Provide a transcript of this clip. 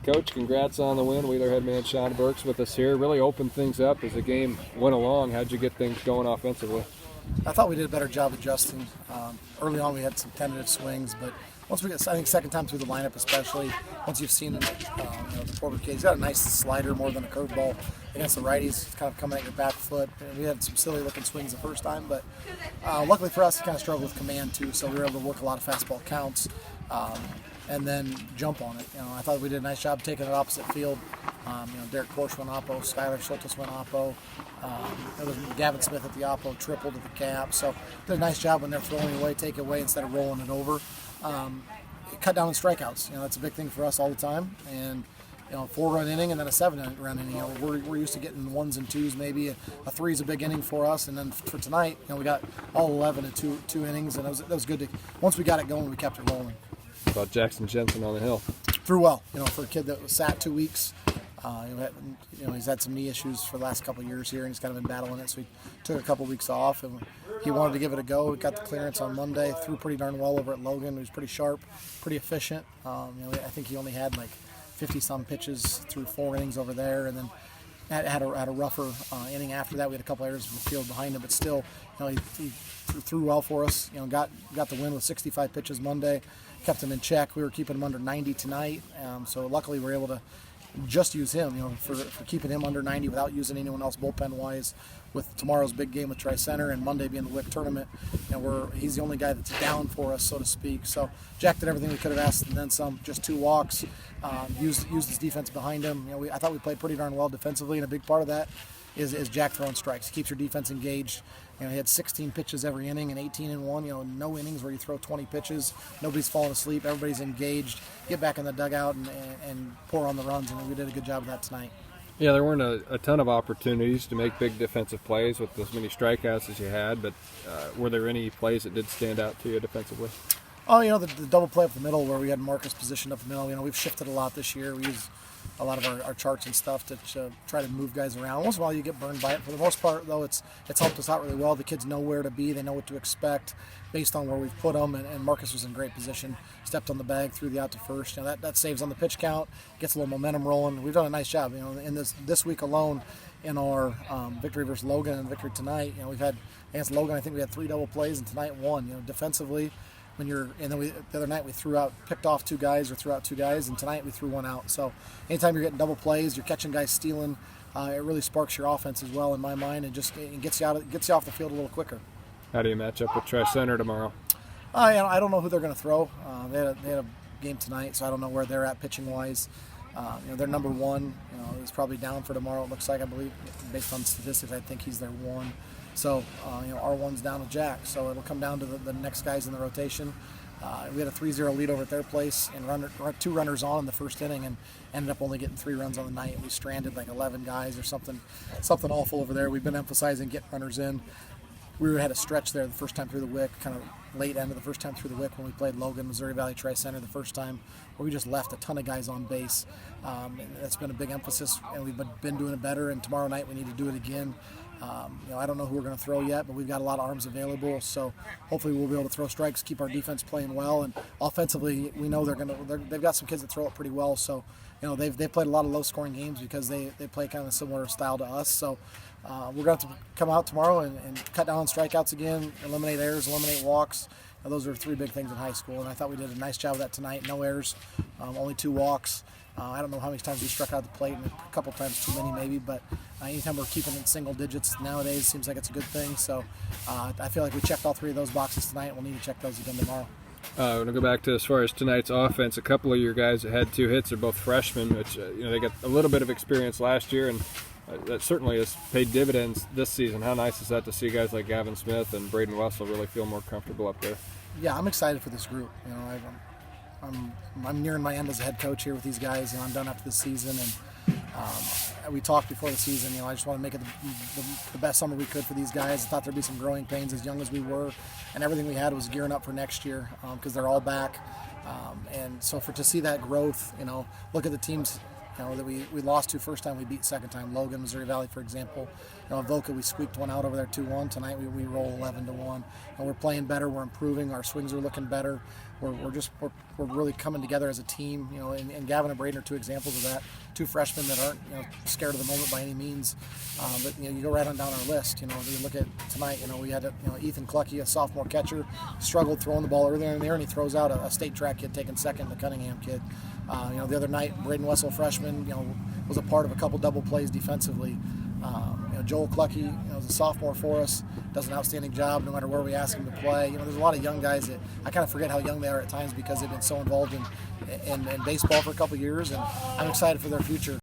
Coach, congrats on the win. Wheeler head man Sean Birks with us here. Really opened things up as the game went along. How'd you get things going offensively? I thought we did a better job adjusting. Early on, we had some tentative swings, but once we got, I think, second time through the lineup, especially once you've seen the Porter kid, he's got a nice slider more than a curveball against the righties. He's kind of coming at your back foot. And we had some silly looking swings the first time, but luckily for us, he kind of struggled with command too, so we were able to work a lot of fastball counts. And then jump on it. I thought we did a nice job taking it opposite field. Derek Korsch went oppo, Skylar Schultes went oppo. There was Gavin Smith at the oppo, tripled at the cap. So did a nice job when they're throwing away, take it away instead of rolling it over. It cut down on strikeouts. That's a big thing for us all the time. And 4-run inning and then a 7-run inning. We're used to getting 1s and 2s. Maybe a 3 is a big inning for us. And then for tonight, we got all 11 in two innings, and that was good. Once we got it going, we kept it rolling. About Jackson Jensen on the hill. Threw well, for a kid that was sat 2 weeks. He's had some knee issues for the last couple of years here, and he's kind of been battling it. So he took a couple of weeks off, and he wanted to give it a go. He got the clearance on Monday. Threw pretty darn well over at Logan. He was pretty sharp, pretty efficient. I think he only had like 50-some pitches through 4 innings over there, and then had a rougher inning after that. We had a couple errors in the field behind him, but still, he threw well for us. Got the win with 65 pitches Monday. Kept him in check. We were keeping him under 90 tonight, so luckily we were able to just use him, for keeping him under 90 without using anyone else bullpen-wise. With tomorrow's big game with Tri-Center and Monday being the WIC tournament, he's the only guy that's down for us, so to speak. So Jack did everything we could have asked and then some. Just 2 walks, used his defense behind him. I thought we played pretty darn well defensively, and a big part of that is Jack throwing strikes. He keeps your defense engaged. He had 16 pitches every inning and 18 in one. No innings where you throw 20 pitches. Nobody's falling asleep. Everybody's engaged. Get back in the dugout and pour on the runs, and we did a good job of that tonight. Yeah, there weren't a ton of opportunities to make big defensive plays with as many strikeouts as you had, but were there any plays that did stand out to you defensively? Oh, the double play up the middle where we had Marcus positioned up the middle. We've shifted a lot this year. We use a lot of our charts and stuff to try to move guys around. Once in a while you get burned by it. For the most part, though, it's helped us out really well. The kids know where to be. They know what to expect based on where we've put them. And Marcus was in great position. Stepped on the bag, threw the out to first. That saves on the pitch count, gets a little momentum rolling. We've done a nice job. In this week alone, in our victory versus Logan and victory tonight, we've had against Logan. I think we had 3 double plays, and tonight 1. Defensively. The other night we picked off 2 guys or threw out 2 guys, and tonight we threw 1 out. So anytime you're getting double plays, you're catching guys stealing, it really sparks your offense as well in my mind, and it gets you off the field a little quicker. How do you match up with Tri-Center tomorrow? I don't know who they're going to throw. They had a game tonight, so I don't know where they're at pitching wise. They're number 1. Is probably down for tomorrow. It looks like, I believe, based on statistics, I think he's their 1. So, our 1's down to Jack. So it'll come down to the next guys in the rotation. We had a 3-0 lead over at their place and 2 runners on in the first inning, and ended up only getting 3 runs on the night. We stranded like 11 guys or something awful over there. We've been emphasizing getting runners in. We had a stretch there the first time through the WIC, kind of late end of the first time through the WIC when we played Logan, Missouri Valley Tri-Center the first time, where we just left a ton of guys on base. And that's been a big emphasis, and we've been doing it better, and tomorrow night we need to do it again. I don't know who we're going to throw yet, but we've got a lot of arms available, so hopefully we'll be able to throw strikes, keep our defense playing well, and offensively we know they've got some kids that throw it pretty well, so they've played a lot of low-scoring games because they play kind of a similar style to us. So we're going to have to come out tomorrow and cut down on strikeouts again, eliminate errors, eliminate walks. Those are 3 big things in high school, and I thought we did a nice job of that tonight. No errors, only 2 walks. I don't know how many times we struck out the plate, and a couple times too many maybe, but anytime we're keeping it in single digits nowadays, it seems like it's a good thing. So I feel like we checked all 3 of those boxes tonight, and we'll need to check those again tomorrow. I want to go back to as far as tonight's offense. A couple of your guys that had 2 hits are both freshmen, which they got a little bit of experience last year, and that certainly has paid dividends this season. How nice is that to see guys like Gavin Smith and Braden Wessel really feel more comfortable up there? Yeah, I'm excited for this group. I'm nearing my end as a head coach here with these guys. I'm done after this season, and we talked before the season. I just want to make it the best summer we could for these guys. I thought there'd be some growing pains as young as we were, and everything we had was gearing up for next year because they're all back. And so to see that growth, look at the teams that we lost to first time, we beat second time. Logan, Missouri Valley, for example. Avoca, we squeaked one out over there 2-1. Tonight we roll 11-1. And we're playing better. We're improving. Our swings are looking better. We're really coming together as a team. And Gavin and Braden are 2 examples of that. 2 freshmen that aren't scared of the moment by any means. But you go right on down our list. You look at tonight. We had Ethan Clucky, a sophomore catcher, struggled throwing the ball earlier in the year, and he throws out a state track kid taking second, the Cunningham kid. The other night, Braden Wessel, freshman, was a part of a couple double plays defensively. Joel Clucky, is a sophomore for us, does an outstanding job no matter where we ask him to play. There's a lot of young guys that I kind of forget how young they are at times because they've been so involved in baseball for a couple years, and I'm excited for their future.